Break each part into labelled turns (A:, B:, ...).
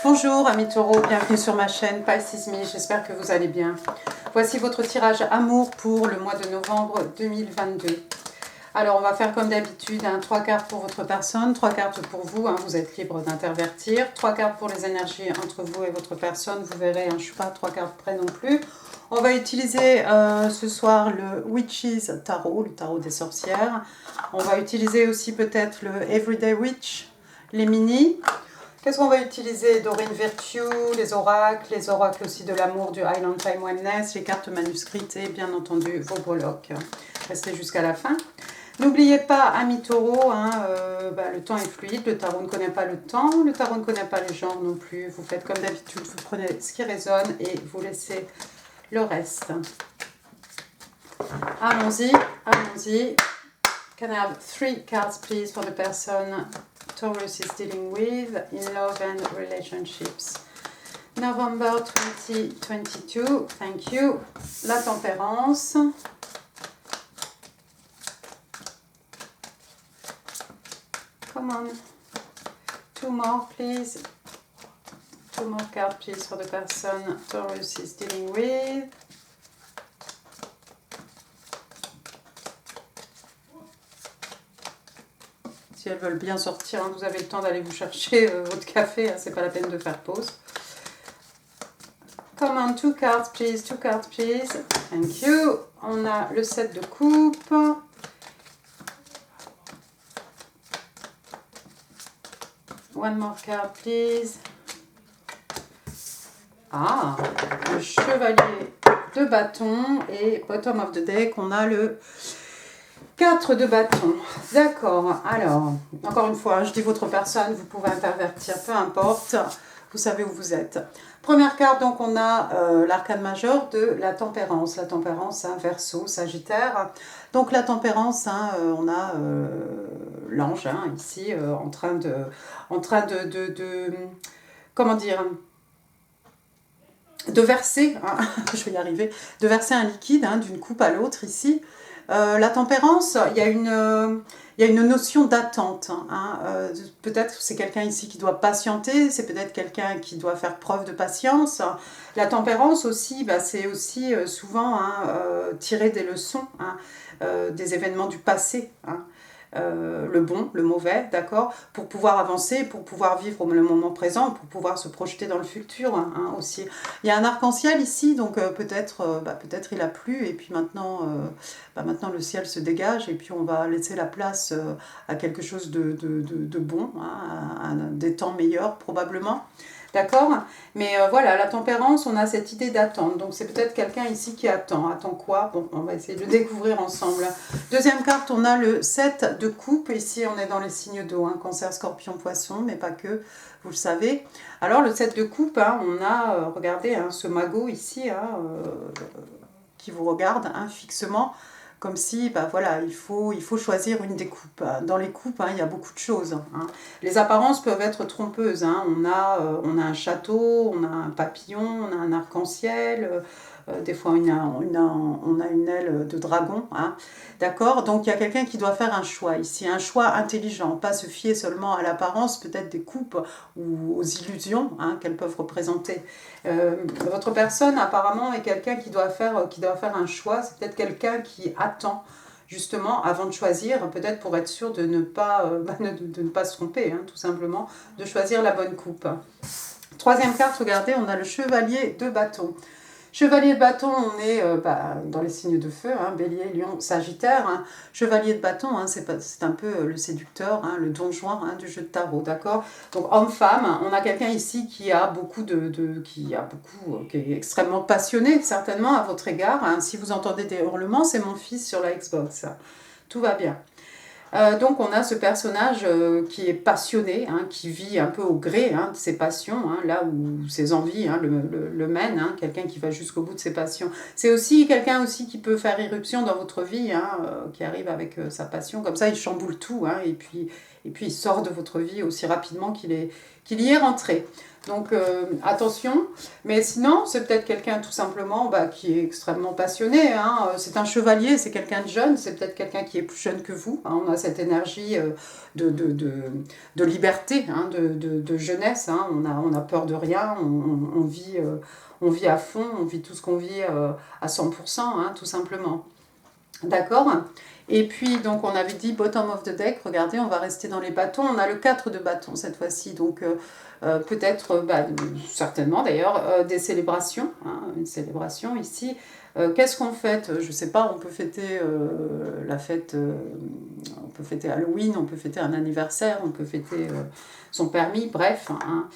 A: Bonjour amis taureaux, bienvenue sur ma chaîne Pisces Me, j'espère que vous allez bien. Voici votre tirage amour pour le mois de novembre 2022. Alors on va faire comme d'habitude, 3 cartes pour votre personne, 3 cartes pour vous, vous êtes libre d'intervertir, 3 cartes pour les énergies entre vous et votre personne, vous verrez, je ne suis pas 3 cartes près non plus. On va utiliser ce soir le Witches Tarot, le tarot des sorcières. On va utiliser aussi peut-être le Everyday Witch, les mini. Qu'est-ce qu'on va utiliser? Doreen Virtue, les oracles aussi de l'amour du Highland Time Wellness, les cartes manuscrites et bien entendu vos breloques. Restez jusqu'à la fin. N'oubliez pas, amis taureaux, le temps est fluide, le tarot ne connaît pas le temps, le tarot ne connaît pas les genres non plus. Vous faites comme d'habitude, vous prenez ce qui résonne et vous laissez le reste. Allons-y, allons-y. Can I have 3 cards please for the person Taurus is dealing with in love and relationships? November 2022, thank you. La tempérance. Come on. 2 more please. 2 more cards please for the person Taurus is dealing with. Si elles veulent bien sortir, vous avez le temps d'aller vous chercher votre café, c'est pas la peine de faire pause. Come on, 2 cards please, 2 cards please. Thank you. On a le 7 de coupe. One more card please. Ah, le chevalier de bâton et bottom of the deck, on a le 4 de bâton. D'accord, alors, encore une fois, je dis votre personne, vous pouvez intervertir, peu importe, vous savez où vous êtes. Première carte, donc on a l'arcane majeur de la tempérance. La tempérance, Verseau, Sagittaire. Donc la tempérance, on a l'ange, ici, en train de comment dire, de verser, je vais y arriver, de verser un liquide d'une coupe à l'autre ici. La tempérance, il y a une notion d'attente. Peut-être c'est quelqu'un ici qui doit patienter, c'est peut-être quelqu'un qui doit faire preuve de patience. La tempérance aussi, c'est aussi souvent tirer des leçons des événements du passé. Le bon, le mauvais, d'accord, pour pouvoir avancer, pour pouvoir vivre le moment présent, pour pouvoir se projeter dans le futur aussi. Il y a un arc-en-ciel ici, donc peut-être il a plu, et puis maintenant le ciel se dégage, et puis on va laisser la place à quelque chose de bon, à des temps meilleurs probablement. D'accord? Mais voilà, la tempérance, on a cette idée d'attente. Donc c'est peut-être quelqu'un ici qui attend. Attend quoi? Bon, on va essayer de le découvrir ensemble. Deuxième carte, on a le 7 de coupe. Ici, on est dans les signes d'eau, Cancer, Scorpion, Poisson, mais pas que, vous le savez. Alors le 7 de coupe, on a, regardez, ce magot ici, qui vous regarde fixement. Comme si, voilà, il faut choisir une des coupes. Dans les coupes, il y a beaucoup de choses. Les apparences peuvent être trompeuses. On a un château, on a un papillon, on a un arc-en-ciel. Des fois, on a une aile de dragon. D'accord? Donc, il y a quelqu'un qui doit faire un choix ici. Un choix intelligent. Pas se fier seulement à l'apparence, peut-être des coupes ou aux illusions qu'elles peuvent représenter. Votre personne, apparemment, est quelqu'un qui doit faire un choix. C'est peut-être quelqu'un qui attend, justement, avant de choisir, peut-être pour être sûr de ne pas, de ne pas se tromper, tout simplement, de choisir la bonne coupe. Troisième carte, regardez, on a le chevalier de bâton. Chevalier de bâton, on est dans les signes de feu, Bélier, Lion, Sagittaire. Chevalier de bâton, c'est un peu le séducteur, le don juan du jeu de tarot, d'accord? Donc homme-femme, on a quelqu'un ici qui a beaucoup qui est extrêmement passionné, certainement, à votre égard. Si vous entendez des hurlements, c'est mon fils sur la Xbox. Tout va bien. Donc on a ce personnage qui est passionné, qui vit un peu au gré de ses passions, là où ses envies le mènent, quelqu'un qui va jusqu'au bout de ses passions. C'est aussi quelqu'un aussi qui peut faire irruption dans votre vie, qui arrive avec sa passion, comme ça il chamboule tout, et puis il sort de votre vie aussi rapidement qu'il y est rentré. Donc attention, mais sinon c'est peut-être quelqu'un tout simplement qui est extrêmement passionné, hein. C'est un chevalier, c'est quelqu'un de jeune, c'est peut-être quelqu'un qui est plus jeune que vous, hein. On a cette énergie de, de, de, de liberté, hein, de jeunesse, hein. On a peur de rien, on vit à fond, on vit tout ce qu'on vit à 100%, hein, tout simplement. D'accord. Et puis, donc, on avait dit bottom of the deck. Regardez, on va rester dans les bâtons. On a le 4 de bâtons cette fois-ci. Donc, peut-être, certainement d'ailleurs, des célébrations. Hein, une célébration ici. Qu'est-ce qu'on fête? Je ne sais pas, on peut fêter la fête, on peut fêter Halloween, on peut fêter un anniversaire, on peut fêter son permis, bref, hein,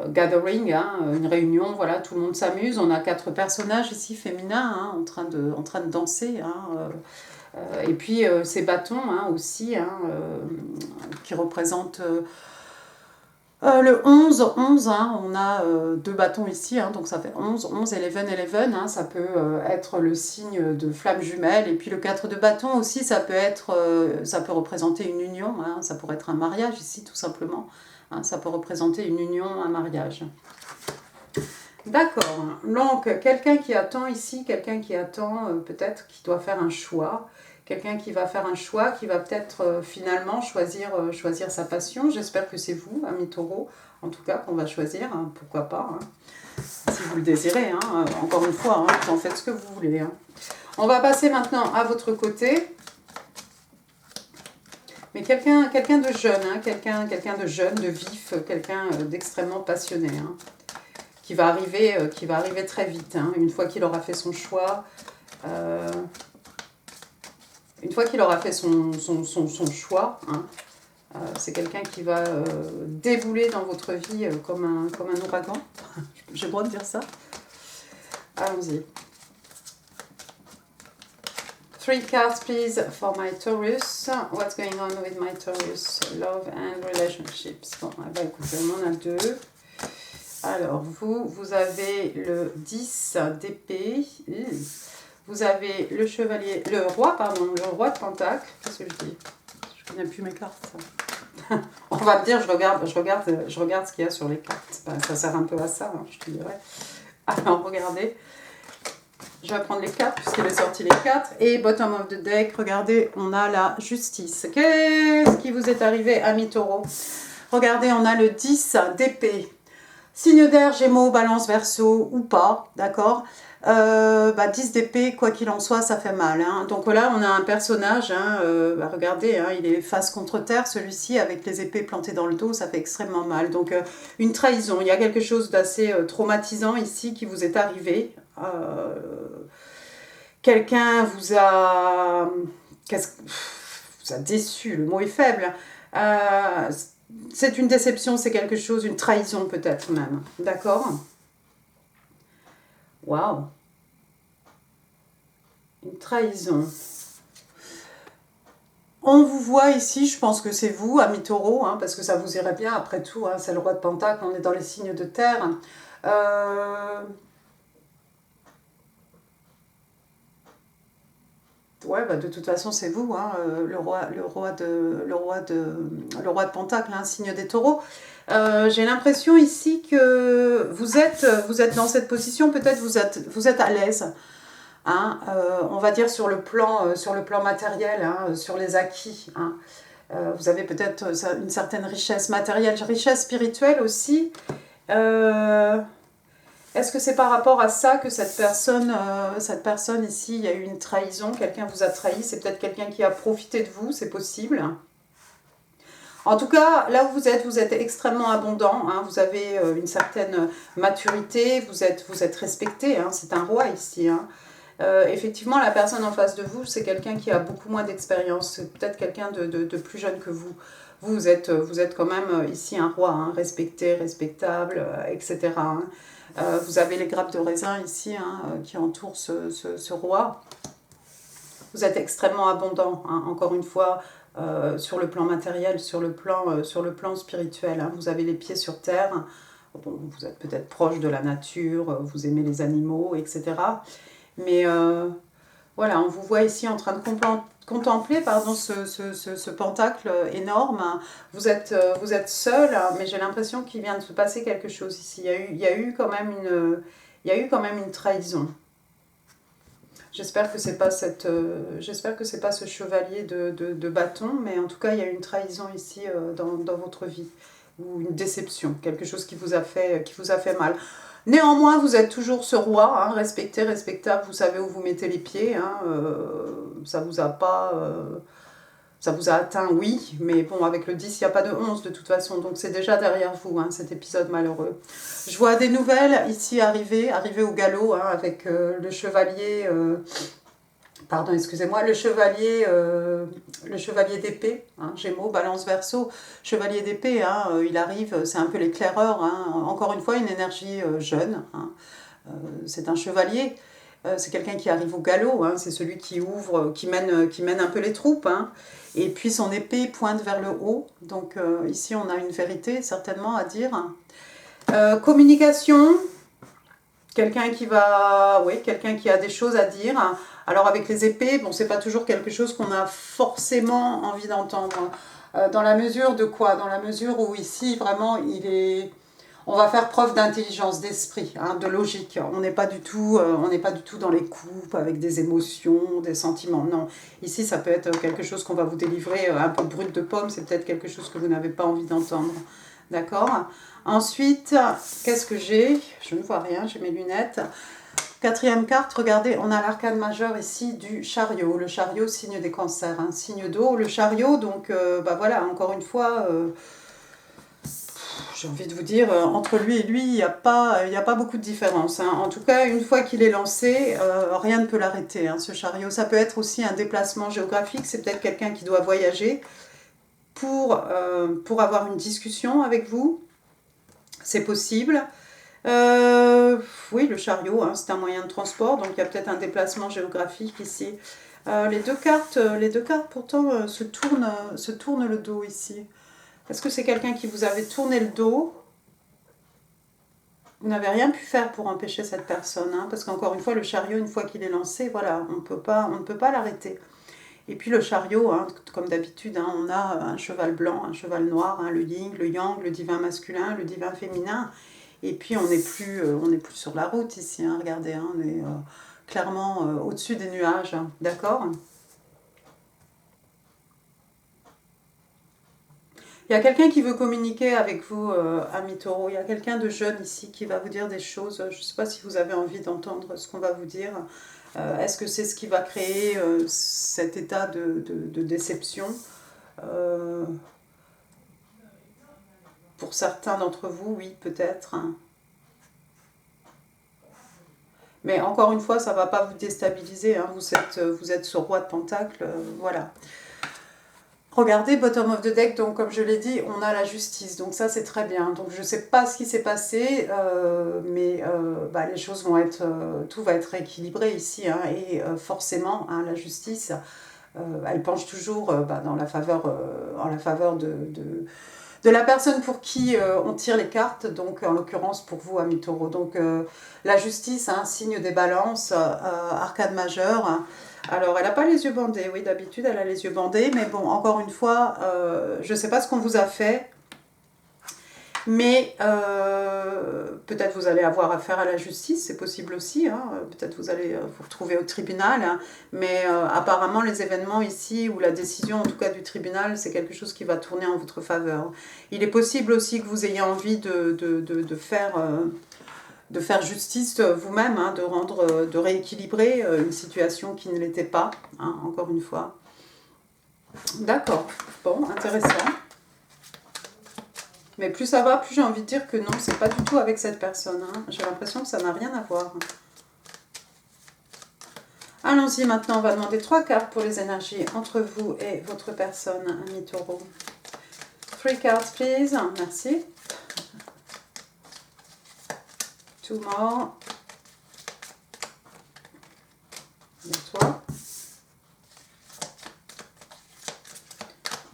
A: gathering, hein, une réunion, voilà, tout le monde s'amuse. On a 4 personnages ici féminins, hein, en train de danser, hein, et puis ces bâtons, hein, aussi, hein, qui représentent le 11, hein, on a 2 bâtons ici, hein, donc ça fait 11, 11, 11, hein, ça peut être le signe de flamme jumelle. Et puis le 4 de bâton aussi, ça peut représenter une union, hein, ça pourrait être un mariage ici tout simplement, hein, ça peut représenter une union, un mariage. D'accord, donc quelqu'un qui attend ici, quelqu'un qui attend peut-être qui doit faire un choix, quelqu'un qui va faire un choix, qui va peut-être finalement choisir sa passion. J'espère que c'est vous, amis taureaux, en tout cas, qu'on va choisir, hein, pourquoi pas, hein, si vous le désirez, hein, encore une fois, hein, vous en faites ce que vous voulez. Hein. On va passer maintenant à votre côté. Mais quelqu'un de jeune, hein, quelqu'un de jeune, de vif, quelqu'un d'extrêmement passionné, hein, qui va arriver très vite, hein, une fois qu'il aura fait son choix. Une fois qu'il aura fait son choix, hein, c'est quelqu'un qui va débouler dans votre vie comme un ouragan. J'ai le droit de dire ça? Allons-y. 3 cards, please, for my Taurus. What's going on with my Taurus? Love and relationships. Bon, écoutez, on en a 2. Alors, vous avez le 10 d'épée. Vous avez le chevalier, le roi de Pentacle. Qu'est-ce que je dis? Je connais plus mes cartes. On va me dire, je regarde ce qu'il y a sur les cartes. Ça sert un peu à ça, hein, je te dirais. Alors, regardez. Je vais prendre les 4 puisqu'il est sorti les 4. Et bottom of the deck, regardez, on a la justice. Qu'est-ce qui vous est arrivé, amis taureaux? Regardez, on a le 10 d'épée. Signe d'air, Gémeaux, Balance, Verseau ou pas, d'accord, 10 d'épée, quoi qu'il en soit, ça fait mal. Hein. Donc là, on a un personnage, hein, regardez, hein, il est face contre terre, celui-ci, avec les épées plantées dans le dos, ça fait extrêmement mal. Donc une trahison, il y a quelque chose d'assez traumatisant ici qui vous est arrivé. Quelqu'un vous a déçu, le mot est faible. C'est une déception, c'est quelque chose, une trahison peut-être même. D'accord? Waouh! Une trahison. On vous voit ici, je pense que c'est vous, amis taureaux, hein, parce que ça vous irait bien après tout, hein, c'est le roi de Pentacle, on est dans les signes de terre. Ouais, de toute façon, c'est vous, hein, le roi de Pentacle, hein, signe des taureaux. J'ai l'impression ici que vous êtes dans cette position, peut-être vous êtes à l'aise, hein, on va dire sur le plan matériel, hein, sur les acquis. Hein. Vous avez peut-être une certaine richesse matérielle, richesse spirituelle aussi. Est-ce que c'est par rapport à ça que cette personne ici, il y a eu une trahison, quelqu'un vous a trahi, c'est peut-être quelqu'un qui a profité de vous, c'est possible. En tout cas, là où vous êtes extrêmement abondant, hein, vous avez une certaine maturité, vous êtes respecté, hein, c'est un roi ici. Hein. Effectivement, la personne en face de vous, c'est quelqu'un qui a beaucoup moins d'expérience, c'est peut-être quelqu'un de plus jeune que vous. Vous êtes quand même ici un roi, hein, respecté, respectable, etc. Hein. Vous avez les grappes de raisin ici, hein, qui entourent ce roi. Vous êtes extrêmement abondant, hein, encore une fois, sur le plan matériel, sur le plan spirituel. Hein. Vous avez les pieds sur terre. Bon, vous êtes peut-être proche de la nature, vous aimez les animaux, etc. Mais Voilà, on vous voit ici en train de contempler pardon, ce pentacle énorme. Vous êtes seul, mais j'ai l'impression qu'il vient de se passer quelque chose ici. Il y a eu quand même une trahison. J'espère que c'est pas j'espère que c'est pas ce chevalier de bâton, mais en tout cas, il y a une trahison ici dans votre vie, ou une déception, quelque chose qui vous a fait mal. Néanmoins, vous êtes toujours ce roi, hein, respecté, respectable, vous savez où vous mettez les pieds, hein, ça vous a pas... ça vous a atteint, oui, mais bon, avec le 10, il n'y a pas de 11 de toute façon, donc c'est déjà derrière vous, hein, cet épisode malheureux. Je vois des nouvelles ici arriver au galop, hein, avec le chevalier... pardon, excusez-moi, le chevalier d'épée, hein, Gémeaux, Balance, Verseau, chevalier d'épée, hein, il arrive, c'est un peu l'éclaireur, hein, encore une fois une énergie jeune, hein, c'est un chevalier, c'est quelqu'un qui arrive au galop, hein, c'est celui qui ouvre, qui mène un peu les troupes, hein, et puis son épée pointe vers le haut, donc ici on a une vérité certainement à dire. Communication, quelqu'un qui a des choses à dire. Alors avec les épées, bon, c'est pas toujours quelque chose qu'on a forcément envie d'entendre. Dans la mesure de quoi? Dans la mesure où ici, vraiment, on va faire preuve d'intelligence, d'esprit, hein, de logique. On n'est pas du tout dans les coupes avec des émotions, des sentiments. Non, ici, ça peut être quelque chose qu'on va vous délivrer un peu brut de pomme. C'est peut-être quelque chose que vous n'avez pas envie d'entendre. D'accord? Ensuite, qu'est-ce que j'ai? Je ne vois rien, j'ai mes lunettes. Quatrième carte, regardez, on a l'arcane majeur ici du chariot. Le chariot, signe des cancers, hein, signe d'eau. Le chariot, donc, bah voilà, encore une fois, j'ai envie de vous dire, entre lui et lui, il n'y a pas beaucoup de différence, hein. En tout cas, une fois qu'il est lancé, rien ne peut l'arrêter, hein, ce chariot. Ça peut être aussi un déplacement géographique, c'est peut-être quelqu'un qui doit voyager pour avoir une discussion avec vous. C'est possible. Oui, le chariot, hein, c'est un moyen de transport, donc il y a peut-être un déplacement géographique ici. Les deux cartes pourtant se tournent le dos ici. Est-ce que c'est quelqu'un qui vous avait tourné le dos? Vous n'avez rien pu faire pour empêcher cette personne, hein, parce qu'encore une fois, le chariot, une fois qu'il est lancé, voilà, on ne peut pas l'arrêter. Et puis le chariot, hein, comme d'habitude, hein, on a un cheval blanc, un cheval noir, hein, le yin, le yang, le divin masculin, le divin féminin. Et puis on n'est plus sur la route ici, hein, regardez, hein, on est clairement au-dessus des nuages, hein, d'accord? Il y a quelqu'un qui veut communiquer avec vous, ami Taureau. Il y a quelqu'un de jeune ici qui va vous dire des choses. Je ne sais pas si vous avez envie d'entendre ce qu'on va vous dire. Est-ce que c'est ce qui va créer cet état de déception? Pour certains d'entre vous, oui, peut-être, hein. Mais encore une fois, ça ne va pas vous déstabiliser, hein. Vous êtes ce roi de pentacle, voilà. Regardez, bottom of the deck, donc comme je l'ai dit, on a la justice, donc ça c'est très bien. Donc je ne sais pas ce qui s'est passé, mais bah, les choses vont être, tout va être équilibré ici, hein, et forcément, hein, la justice, elle penche toujours bah, en la faveur de la personne pour qui on tire les cartes, donc en l'occurrence pour vous, ami Taureau. Donc la justice, hein, signe des balances, arcade majeure, hein. Alors, elle n'a pas les yeux bandés, oui, d'habitude, elle a les yeux bandés, mais bon, encore une fois, je ne sais pas ce qu'on vous a fait, mais peut-être vous allez avoir affaire à la justice, c'est possible aussi, hein, peut-être vous allez vous retrouver au tribunal, hein, mais apparemment, les événements ici, ou la décision, en tout cas, du tribunal, c'est quelque chose qui va tourner en votre faveur. Il est possible aussi que vous ayez envie de faire justice vous-même, hein, de rééquilibrer une situation qui ne l'était pas, hein, encore une fois. D'accord, bon, intéressant. Mais plus ça va, plus j'ai envie de dire que non, c'est pas du tout avec cette personne, hein. J'ai l'impression que ça n'a rien à voir. Allons-y maintenant, on va demander 3 cartes pour les énergies entre vous et votre personne, ami Taureau. 3 cards, please, merci. 2 more. Et toi.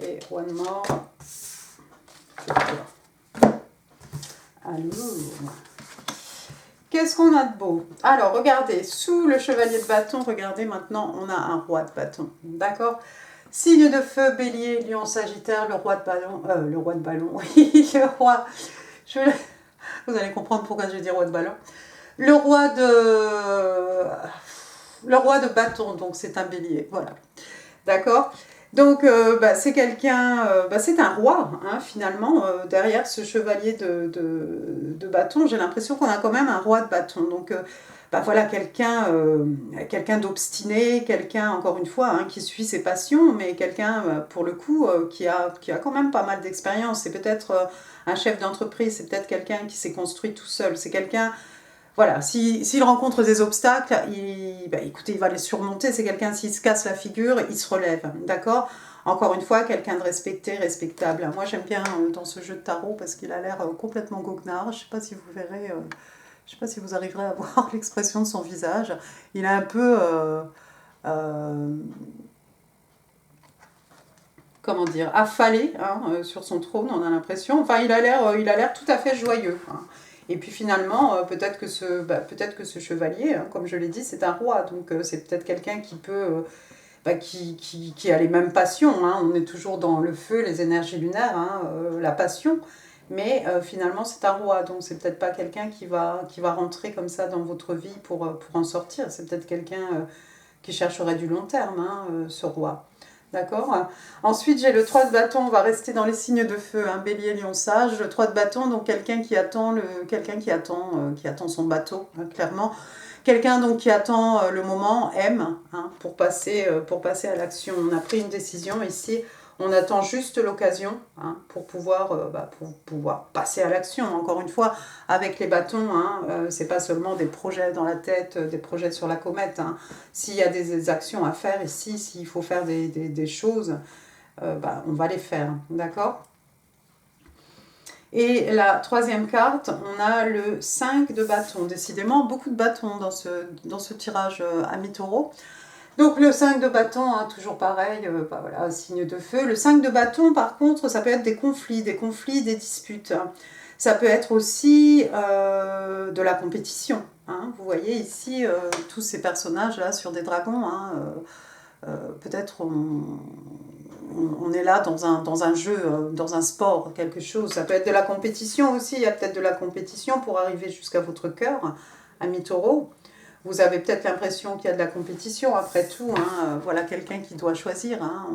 A: Et 1 more. C'est toi. Alors, Qu'est-ce qu'on a de beau? Alors, regardez, sous le chevalier de bâton, regardez, maintenant, on a un roi de bâton. D'accord? Signe de feu, bélier, lion, sagittaire, le roi de ballon, oui, le roi, je, vous allez comprendre pourquoi je dis roi de ballon. Le roi de bâton, donc c'est un bélier, voilà. D'accord? Donc, c'est quelqu'un, c'est un roi, hein, finalement, derrière ce chevalier de bâton. J'ai l'impression qu'on a quand même un roi de bâton. Donc, voilà, quelqu'un d'obstiné, quelqu'un, encore une fois, hein, qui suit ses passions, mais quelqu'un, pour le coup, qui a quand même pas mal d'expérience. C'est peut-être un chef d'entreprise, c'est peut-être quelqu'un qui s'est construit tout seul. C'est quelqu'un, voilà, s'il rencontre des obstacles, écoutez, il va les surmonter. C'est quelqu'un, s'il se casse la figure, il se relève, d'accord? Encore une fois, quelqu'un de respecté, respectable. Moi, j'aime bien dans ce jeu de tarot parce qu'il a l'air complètement goguenard. Je ne sais pas si vous verrez, je sais pas si vous arriverez à voir l'expression de son visage. Il est un peu, euh, comment dire, affalé, hein, sur son trône, on a l'impression. Enfin, il a l'air tout à fait joyeux, hein. Et puis finalement, peut-être que ce chevalier, hein, comme je l'ai dit, c'est un roi, donc c'est peut-être quelqu'un qui peut, qui a les mêmes passions, hein. On est toujours dans le feu, les énergies lunaires, hein, la passion, mais finalement c'est un roi, donc c'est peut-être pas quelqu'un qui va rentrer comme ça dans votre vie pour en sortir, c'est peut-être quelqu'un qui chercherait du long terme, hein, ce roi. D'accord. Ensuite, j'ai le 3 de bâton, on va rester dans les signes de feu, hein, bélier, lion, sage. Le 3 de bâton, donc quelqu'un qui attend son bateau, hein, clairement. Quelqu'un donc qui attend le moment M, hein, pour passer à l'action. On a pris une décision ici, on attend juste l'occasion, hein, pour pouvoir passer à l'action. Encore une fois, avec les bâtons, hein, c'est pas seulement des projets dans la tête, des projets sur la comète, hein. S'il y a des actions à faire ici, s'il faut faire des choses, on va les faire, d'accord? Et la troisième carte, on a le 5 de bâton. Décidément, beaucoup de bâtons dans ce tirage ami taureau. Donc le 5 de bâton, hein, toujours pareil, voilà, signe de feu. Le 5 de bâton, par contre, ça peut être des conflits, des disputes. Ça peut être aussi de la compétition, hein. Vous voyez ici tous ces personnages-là sur des dragons, hein, peut-être on est là dans un jeu, dans un sport, quelque chose. Ça peut être de la compétition aussi, il y a peut-être de la compétition pour arriver jusqu'à votre cœur, ami taureau. Vous avez peut-être l'impression qu'il y a de la compétition, après tout, hein, voilà quelqu'un qui doit choisir, hein.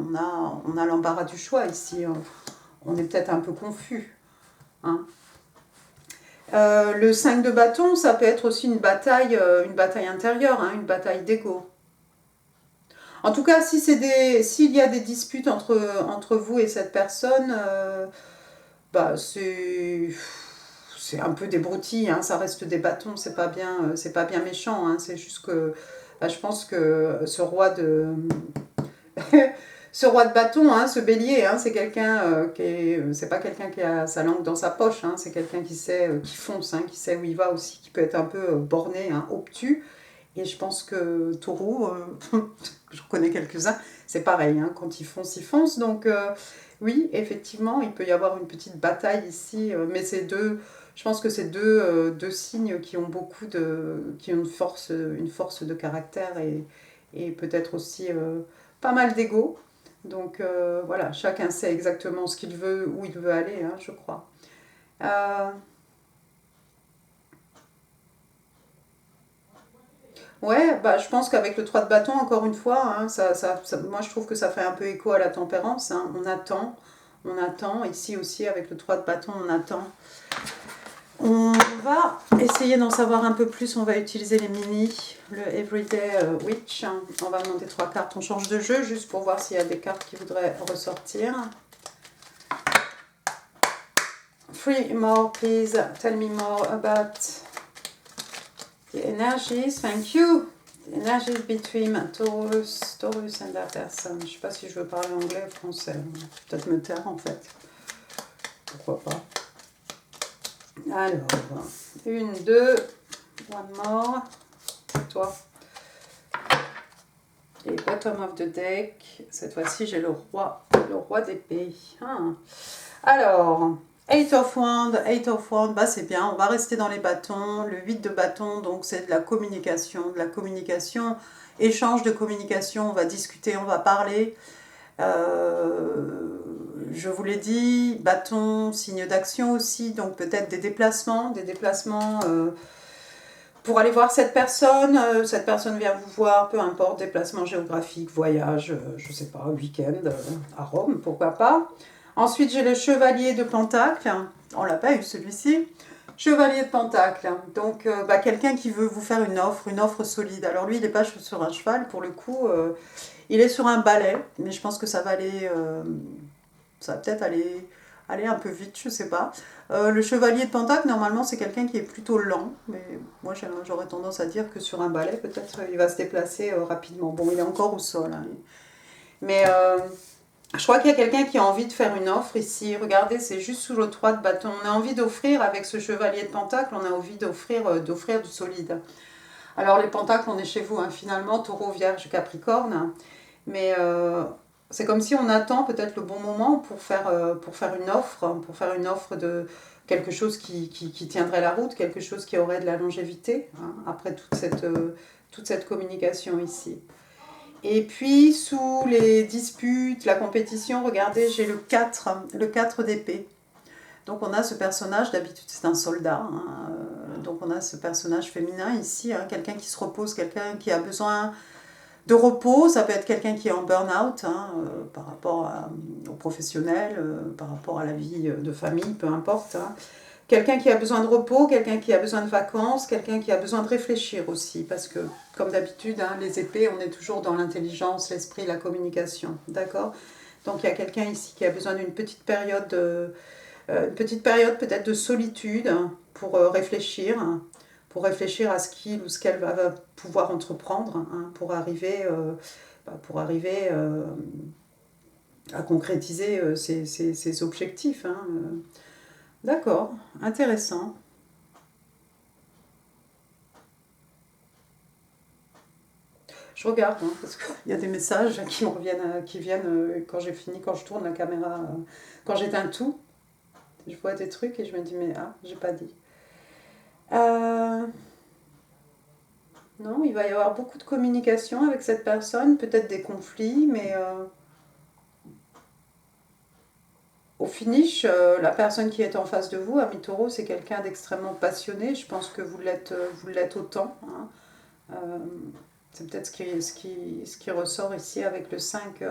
A: On a l'embarras du choix ici, on est peut-être un peu confus, hein. Le 5 de bâton, ça peut être aussi une bataille intérieure, hein, une bataille d'ego. En tout cas, s'il y a des disputes entre vous et cette personne, c'est un peu des broutilles, hein, ça reste des bâtons, c'est pas bien méchant, hein, c'est juste que je pense que ce roi de ce roi de bâton, hein, ce bélier, hein, c'est quelqu'un c'est pas quelqu'un qui a sa langue dans sa poche, hein, c'est quelqu'un qui sait, qui fonce, hein, qui sait où il va aussi, qui peut être un peu borné, hein, obtus. Et je pense que taureau, je connais quelques-uns, c'est pareil, hein, quand ils foncent, ils foncent. Donc oui, effectivement, il peut y avoir une petite bataille ici, mais je pense que c'est deux signes qui ont qui ont une force de caractère et peut-être aussi pas mal d'ego. Donc voilà, chacun sait exactement ce qu'il veut, où il veut aller, hein, je crois. Euh, Ouais, je pense qu'avec le 3 de bâton, encore une fois, hein, moi je trouve que ça fait un peu écho à la tempérance, hein. On attend. Ici aussi, avec le 3 de bâton, on attend. On va essayer d'en savoir un peu plus. On va utiliser les mini, le Everyday Witch, hein. On va demander 3 cartes. On change de jeu juste pour voir s'il y a des cartes qui voudraient ressortir. Three more, please. Tell me more about the energies. Thank you. The energies between Taurus and that person. Je ne sais pas si je veux parler anglais ou français. Peut-être me taire en fait. Pourquoi pas. Alors, 1, 2, one more. Toi. Et bottom of the deck. Cette fois-ci, j'ai le roi d'épée. Alors, Eight of Wands, bah c'est bien, on va rester dans les bâtons. Le 8 de bâton, donc c'est de la communication, échange de communication, on va discuter, on va parler. Je vous l'ai dit, bâton, signe d'action aussi, donc peut-être des déplacements pour aller voir cette personne vient vous voir, peu importe, déplacement géographique, voyage, je sais pas, week-end à Rome, pourquoi pas. Ensuite, j'ai le chevalier de Pentacle, on l'a pas eu celui-ci. Chevalier de Pentacle, donc bah, quelqu'un qui veut vous faire une offre solide. Alors lui, il n'est pas sur un cheval, pour le coup, il est sur un balai, mais je pense que ça va aller, ça va peut-être aller un peu vite, je sais pas. Le chevalier de Pentacle, normalement, c'est quelqu'un qui est plutôt lent, mais moi j'aurais tendance à dire que sur un balai, peut-être il va se déplacer rapidement. Bon, il est encore au sol, hein. Mais je crois qu'il y a quelqu'un qui a envie de faire une offre ici. Regardez, c'est juste sous le 3 de bâton. On a envie d'offrir, avec ce chevalier de Pentacle, on a envie d'offrir du solide. Alors les Pentacles, on est chez vous, hein, finalement, Taureau, Vierge, Capricorne. Mais c'est comme si on attend peut-être le bon moment pour faire une offre de quelque chose qui tiendrait la route, quelque chose qui aurait de la longévité, hein, après toute cette communication ici. Et puis, sous les disputes, la compétition, regardez, j'ai le 4 d'épée. Donc on a ce personnage, d'habitude c'est un soldat, hein, donc on a ce personnage féminin ici, hein, quelqu'un qui se repose, quelqu'un qui a besoin de repos, ça peut être quelqu'un qui est en burn-out, hein, par rapport aux professionnels, par rapport à la vie de famille, peu importe. Hein. Quelqu'un qui a besoin de repos, quelqu'un qui a besoin de vacances, quelqu'un qui a besoin de réfléchir aussi, parce que comme d'habitude, hein, les épées, on est toujours dans l'intelligence, l'esprit, la communication, d'accord? Donc il y a quelqu'un ici qui a besoin d'une petite période, peut-être de solitude, hein, pour réfléchir à ce qu'il ou ce qu'elle va pouvoir entreprendre, hein, pour arriver à concrétiser ses objectifs. Hein. D'accord, intéressant. Je regarde, hein, parce qu'il y a des messages qui me reviennent, qui viennent quand j'ai fini, quand je tourne la caméra, quand j'éteins tout. Je vois des trucs et je me dis, mais ah, j'ai pas dit. Non, il va y avoir beaucoup de communication avec cette personne, peut-être des conflits, mais au finish, la personne qui est en face de vous, Ami Taureau, c'est quelqu'un d'extrêmement passionné. Je pense que vous l'êtes autant. Hein. Euh, c'est peut-être ce qui ressort ici avec le 5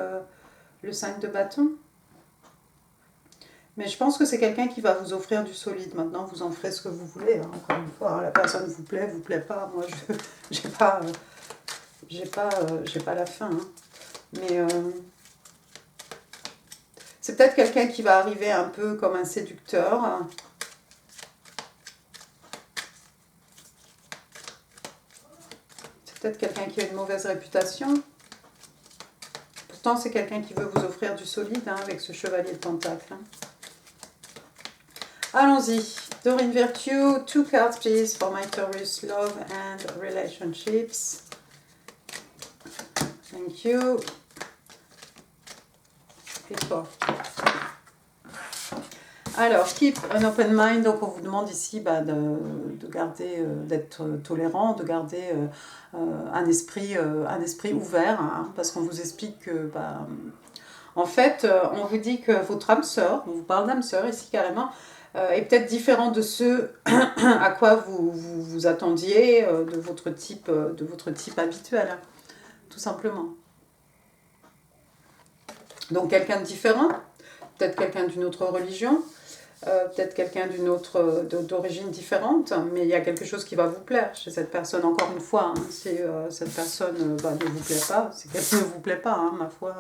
A: de bâton. Mais je pense que c'est quelqu'un qui va vous offrir du solide. Maintenant, vous en ferez ce que vous voulez. Hein. Encore une fois, hein, la personne vous plaît pas. Moi, je j'ai pas la fin. Hein. Mais c'est peut-être quelqu'un qui va arriver un peu comme un séducteur. C'est peut-être quelqu'un qui a une mauvaise réputation. Pourtant, c'est quelqu'un qui veut vous offrir du solide, hein, avec ce chevalier de pentacle. Hein. Allons-y. Doreen Virtue, 2 cards please for my Taurus love and relationships. Thank you. Et toi? Alors, keep an open mind, donc on vous demande ici de garder, d'être tolérant, de garder un esprit ouvert, hein, parce qu'on vous explique que, en fait, on vous dit que votre âme sœur, on vous parle d'âme sœur ici carrément, est peut-être différent de ce à quoi vous attendiez de votre type habituel, hein, tout simplement. Donc quelqu'un de différent, peut-être quelqu'un d'une autre religion, peut-être quelqu'un d'origine différente, mais il y a quelque chose qui va vous plaire chez cette personne. Encore une fois, hein, si cette personne ne vous plaît pas, c'est qu'elle ne vous plaît pas, hein, ma foi.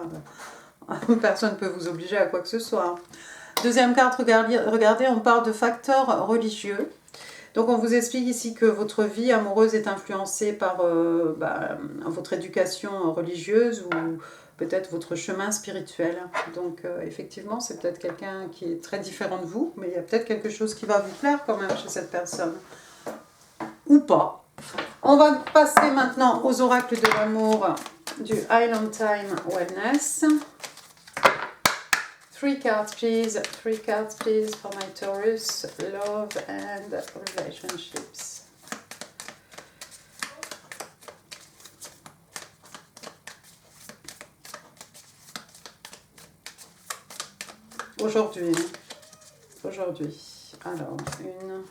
A: Personne ne peut vous obliger à quoi que ce soit. Hein. Deuxième carte, regardez, on parle de facteurs religieux. Donc on vous explique ici que votre vie amoureuse est influencée par votre éducation religieuse ou peut-être votre chemin spirituel. Donc effectivement, c'est peut-être quelqu'un qui est très différent de vous, mais il y a peut-être quelque chose qui va vous plaire quand même chez cette personne. Ou pas. On va passer maintenant aux oracles de l'amour du Island Time Wellness. Three cards, please. Three cards, please, for my Taurus. Love and relationships. Aujourd'hui. Alors, une,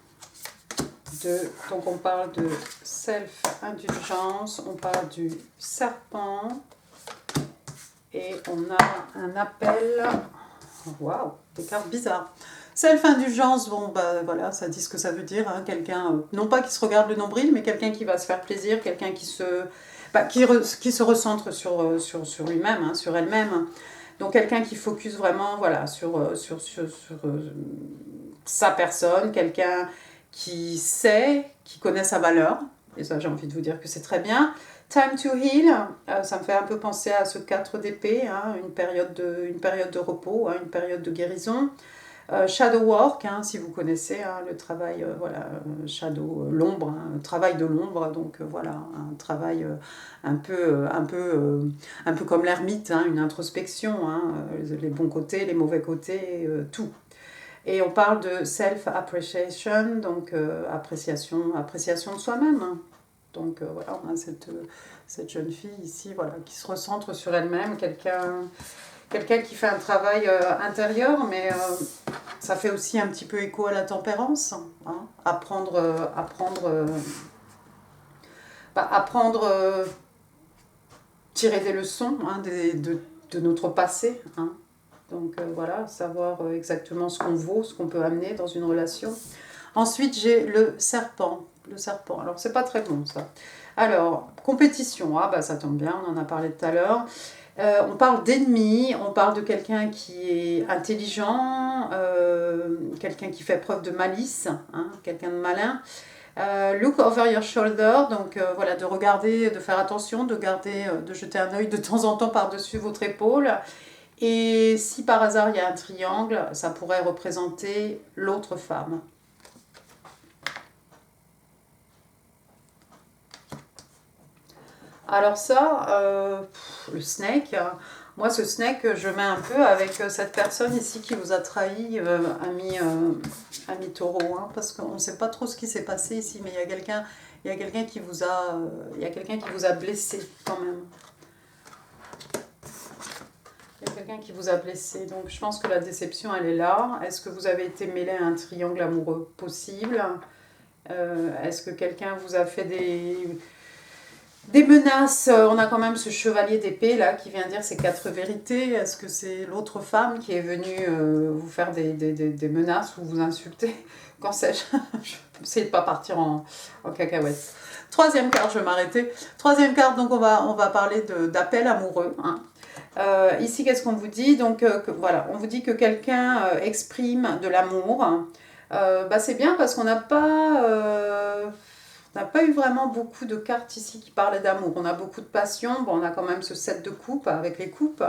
A: deux. Donc, on parle de self-indulgence. On parle du serpent. Et on a un appel. Waouh, des cartes bizarres. Self-indulgence, bon, bah voilà, ça dit ce que ça veut dire. Hein, quelqu'un, non pas qui se regarde le nombril, mais quelqu'un qui va se faire plaisir, quelqu'un qui qui se recentre sur lui-même, hein, sur elle-même. Donc, quelqu'un qui focus vraiment voilà, sur sa personne, quelqu'un qui sait, qui connaît sa valeur. Et ça, j'ai envie de vous dire que c'est très bien. Time to heal, ça me fait un peu penser à ce 4 d'épée, hein, une période de repos, hein, une période de guérison. Shadow work, hein, si vous connaissez hein, le travail, shadow, l'ombre, hein, le travail de l'ombre, donc voilà, un travail un peu comme l'ermite, hein, une introspection, hein, les bons côtés, les mauvais côtés, tout. Et on parle de self-appreciation, donc appréciation de soi-même. Hein. Donc voilà, on a cette jeune fille ici voilà, qui se recentre sur elle-même, quelqu'un qui fait un travail intérieur, mais ça fait aussi un petit peu écho à la tempérance. Hein. Tirer des leçons hein, de notre passé. Hein. Donc voilà, savoir exactement ce qu'on vaut, ce qu'on peut amener dans une relation. Ensuite, j'ai le serpent. Le serpent. Alors, c'est pas très bon, ça. Alors, compétition. Ah, bah, ça tombe bien, on en a parlé tout à l'heure. On parle d'ennemi, on parle de quelqu'un qui est intelligent, quelqu'un qui fait preuve de malice, hein, quelqu'un de malin. Look over your shoulder, donc voilà, de regarder, de faire attention, de jeter un œil de temps en temps par-dessus votre épaule. Et si par hasard il y a un triangle, ça pourrait représenter l'autre femme. Alors ça, le snake, moi ce snake je mets un peu avec cette personne ici qui vous a trahi, ami taureau, hein, parce qu'on ne sait pas trop ce qui s'est passé ici, mais il y a quelqu'un qui vous a blessé quand même. Il y a quelqu'un qui vous a blessé, donc je pense que la déception elle est là. Est-ce que vous avez été mêlé à un triangle amoureux possible? Est-ce que quelqu'un vous a fait des menaces? On a quand même ce chevalier d'épée là qui vient dire ces 4 vérités. Est-ce que c'est l'autre femme qui est venue vous faire des menaces ou vous insulter? Qu'en sais-je? Je vais essayer de ne pas partir en cacahuète. Troisième carte, je vais m'arrêter. Troisième carte, donc on va parler d'appel amoureux. Hein. Ici, qu'est-ce qu'on vous dit? Donc voilà, on vous dit que quelqu'un exprime de l'amour. C'est bien parce qu'on n'a pas eu vraiment beaucoup de cartes ici qui parlaient d'amour. On a beaucoup de passion. Bon, on a quand même ce 7 de coupe avec les coupes.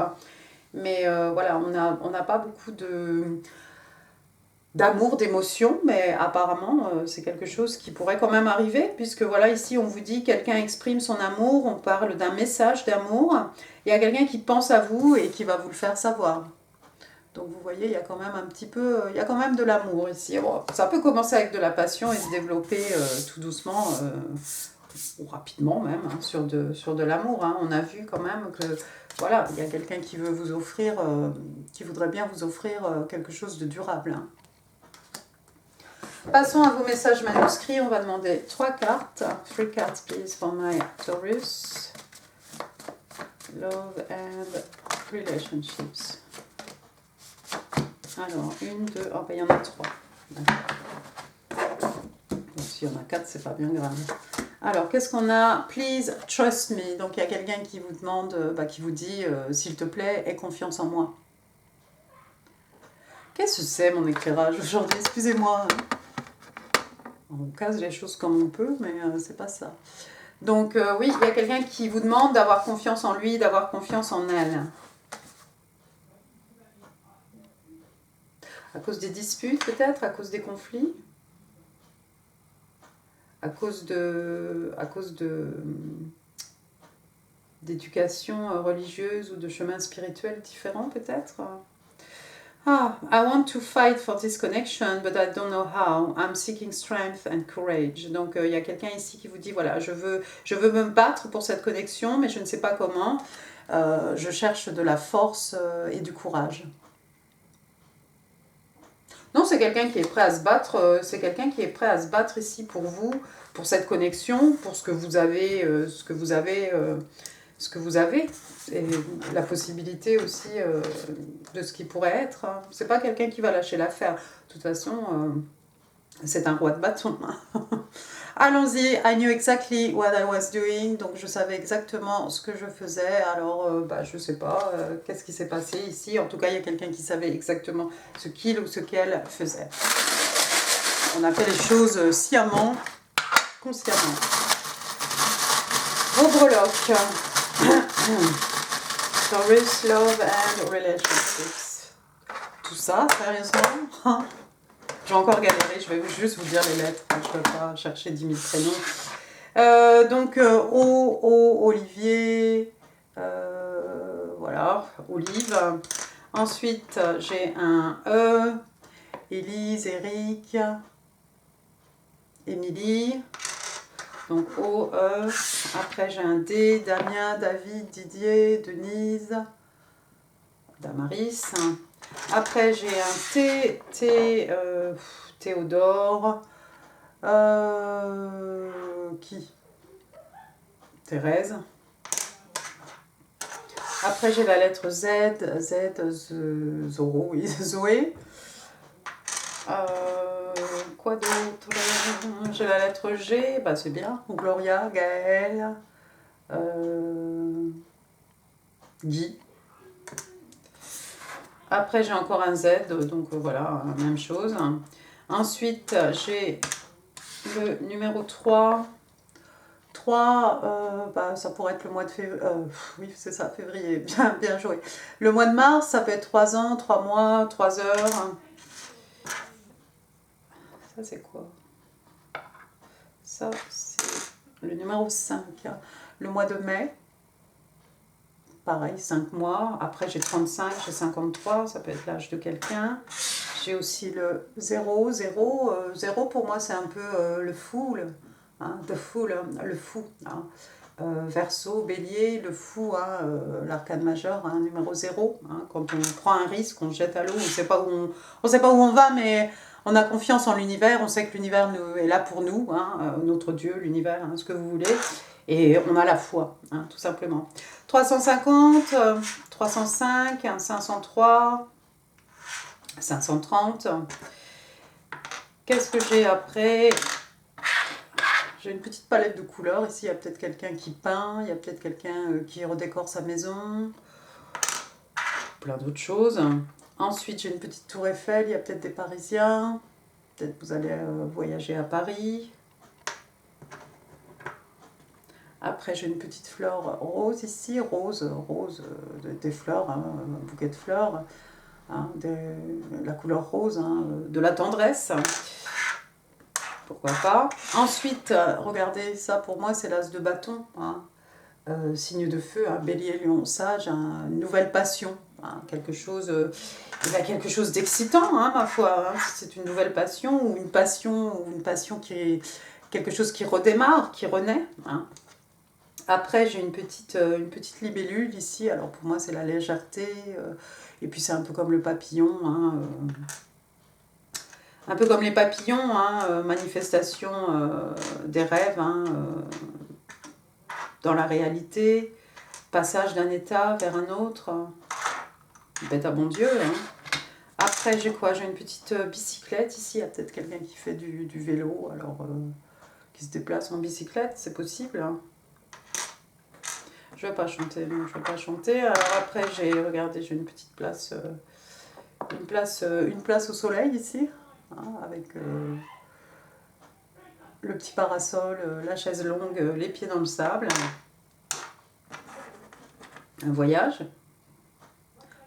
A: Mais voilà, on n'a pas beaucoup d'amour, d'émotion. Mais apparemment, c'est quelque chose qui pourrait quand même arriver. Puisque voilà, ici, on vous dit quelqu'un exprime son amour. On parle d'un message d'amour. Il y a quelqu'un qui pense à vous et qui va vous le faire savoir. Donc vous voyez, il y a quand même il y a quand même de l'amour ici. Bon, ça peut commencer avec de la passion et se développer tout doucement, ou rapidement même, hein, sur de l'amour. Hein. On a vu quand même que, voilà, il y a quelqu'un qui veut vous offrir, qui voudrait bien vous offrir quelque chose de durable. Hein. Passons à vos messages manuscrits. On va demander 3 cartes. 3 cards, please, for my Taurus. Love and relationships. Alors, 1, 2, oh, il y en a 3. S'il y en a 4, c'est pas bien grave. Alors, qu'est-ce qu'on a? Please trust me. Donc, il y a quelqu'un qui vous demande, qui vous dit, s'il te plaît, aie confiance en moi. Qu'est-ce que c'est mon éclairage aujourd'hui? Excusez-moi. On casse les choses comme on peut, mais c'est pas ça. Donc, oui, il y a quelqu'un qui vous demande d'avoir confiance en lui, d'avoir confiance en elle. À cause des disputes, peut-être, à cause des conflits, à cause d'éducation religieuse ou de chemins spirituels différents, peut-être. Ah, I want to fight for this connection, but I don't know how. I'm seeking strength and courage. Donc, il y a quelqu'un ici qui vous dit, voilà, je veux me battre pour cette connexion, mais je ne sais pas comment. Je cherche de la force et du courage. Non, c'est quelqu'un qui est prêt à se battre. C'est quelqu'un qui est prêt à se battre ici pour vous, pour cette connexion, pour ce que vous avez, ce que vous avez, et la possibilité aussi de ce qui pourrait être. C'est pas quelqu'un qui va lâcher l'affaire. De toute façon, c'est un roi de bâton. Allons-y, I knew exactly what I was doing, donc je savais exactement ce que je faisais. Alors, je sais pas, qu'est-ce qui s'est passé ici. En tout cas, il y a quelqu'un qui savait exactement ce qu'il ou ce qu'elle faisait. On a fait les choses sciemment, consciemment. Vos breloques. Stories, love and relationships. Tout ça, sérieusement. J'ai encore galéré, je vais juste vous dire les lettres, je ne vais pas chercher 10 000 prénoms. Donc, Olivier, voilà, Olive. Ensuite, j'ai un E, Élise, Eric, Émilie. Donc, O, E. Après, j'ai un D, Damien, David, Didier, Denise, Damaris. Après, j'ai un T, Théodore. Qui? Thérèse. Après, j'ai la lettre Z, Zoro, oui, Zoé. Quoi d'autre? J'ai la lettre G, bah c'est bien. Gloria, Gaëlle, Guy. Après, j'ai encore un Z, donc voilà, même chose. Ensuite, j'ai le numéro 3. 3, ça pourrait être le mois de février. Oui, c'est ça, février. Bien, bien joué. Le mois de mars, ça peut être 3 ans, 3 mois, 3 heures. Ça, c'est quoi? Ça, c'est le numéro 5. Le mois de mai, pareil, 5 mois. Après, j'ai 35, j'ai 53, ça peut être l'âge de quelqu'un. J'ai aussi le 0. 0 pour moi, c'est un peu le fou, the fool, le fou. Verseau, bélier, le fou, l'arcane majeur, numéro 0. Quand on prend un risque, on se jette à l'eau, on ne sait pas où on va, mais on a confiance en l'univers, on sait que l'univers est là pour nous, notre Dieu, l'univers, ce que vous voulez, et on a la foi, tout simplement. 350, 305, 503, 530. Qu'est-ce que j'ai après ? J'ai une petite palette de couleurs. Ici, il y a peut-être quelqu'un qui peint, il y a peut-être quelqu'un qui redécore sa maison. Plein d'autres choses. Ensuite, j'ai une petite tour Eiffel, il y a peut-être des Parisiens. Peut-être vous allez voyager à Paris. Après, j'ai une petite fleur rose ici, rose, des fleurs, un bouquet de fleurs, la couleur rose, de la tendresse. Pourquoi pas. Ensuite, regardez, ça pour moi c'est l'as de bâton, signe de feu, bélier, lion, sage, une nouvelle passion, quelque chose d'excitant, ma foi, c'est une nouvelle passion ou une passion qui est quelque chose qui redémarre, qui renaît. Après, j'ai une petite libellule ici, alors pour moi c'est la légèreté, et puis c'est un peu comme le papillon, un peu comme les papillons, manifestation des rêves dans la réalité, passage d'un état vers un autre, bête à bon Dieu. Après, j'ai quoi? J'ai une petite bicyclette ici, il y a peut-être quelqu'un qui fait du vélo, alors qui se déplace en bicyclette, c'est possible. Je vais pas chanter, non, je vais pas chanter. Alors après, j'ai une petite place, une place au soleil ici. Avec le petit parasol, la chaise longue, les pieds dans le sable. Un voyage.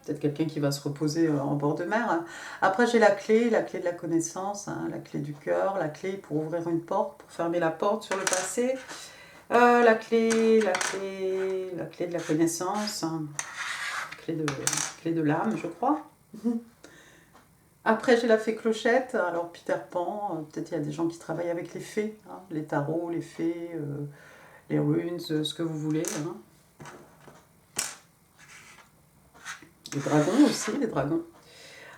A: Peut-être quelqu'un qui va se reposer en bord de mer. Après, j'ai la clé de la connaissance, la clé du cœur, la clé pour ouvrir une porte, pour fermer la porte sur le passé. La clé de la connaissance, clé de l'âme, je crois. Après, j'ai la fée Clochette. Alors, Peter Pan, peut-être il y a des gens qui travaillent avec les fées, hein, les tarots, les fées, les runes, ce que vous voulez. Hein. Les dragons aussi, les dragons.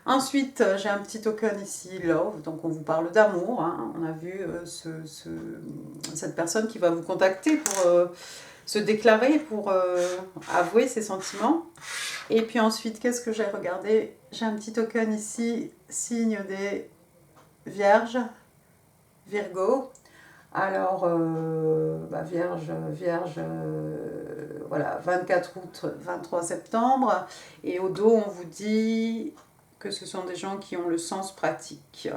A: Ensuite, j'ai un petit token ici, Love, donc on vous parle d'amour. Hein. On a vu cette personne qui va vous contacter pour se déclarer, pour avouer ses sentiments. Et puis ensuite, qu'est-ce que j'ai regardé? J'ai un petit token ici, signe des Vierges, Virgo. Alors, Vierge, voilà, 24 août, 23 septembre. Et au dos, on vous dit que ce sont des gens qui ont le sens pratique.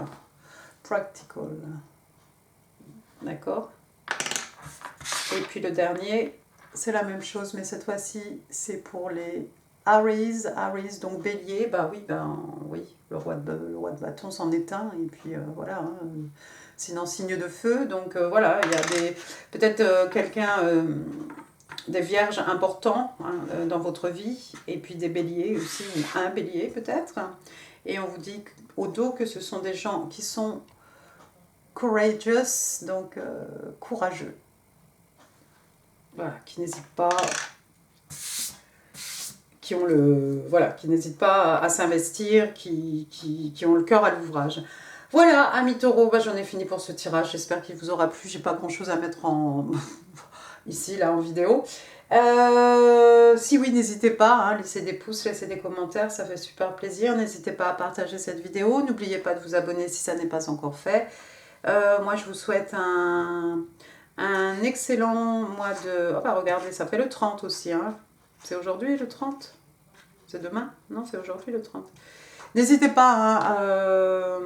A: Practical. D'accord? Et puis le dernier, c'est la même chose, mais cette fois-ci, c'est pour les Aries. Aries, donc bélier, oui, le roi de bâton s'en est un, et puis voilà, hein, sinon signe de feu, donc voilà, il y a peut-être quelqu'un, des vierges importants hein, dans votre vie, et puis des béliers aussi, ou un bélier peut-être, et on vous dit au dos que ce sont des gens qui sont courageous, donc courageux, voilà, qui n'hésitent pas, qui n'hésitent pas à s'investir, qui ont le cœur à l'ouvrage. Voilà, amis taureaux, j'en ai fini pour ce tirage. J'espère qu'il vous aura plu. J'ai pas grand chose à mettre ici, là, en vidéo. Si oui, n'hésitez pas, hein, laissez des pouces, laissez des commentaires, ça fait super plaisir. N'hésitez pas à partager cette vidéo. N'oubliez pas de vous abonner si ça n'est pas encore fait. Moi, je vous souhaite un excellent mois de... Oh, regardez, ça fait le 30 aussi. Hein. C'est aujourd'hui le 30 ? C'est demain? Non, c'est aujourd'hui le 30. N'hésitez pas à...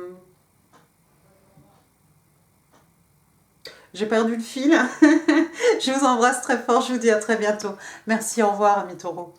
A: J'ai perdu le fil. Je vous embrasse très fort. Je vous dis à très bientôt. Merci, au revoir, amis taureaux.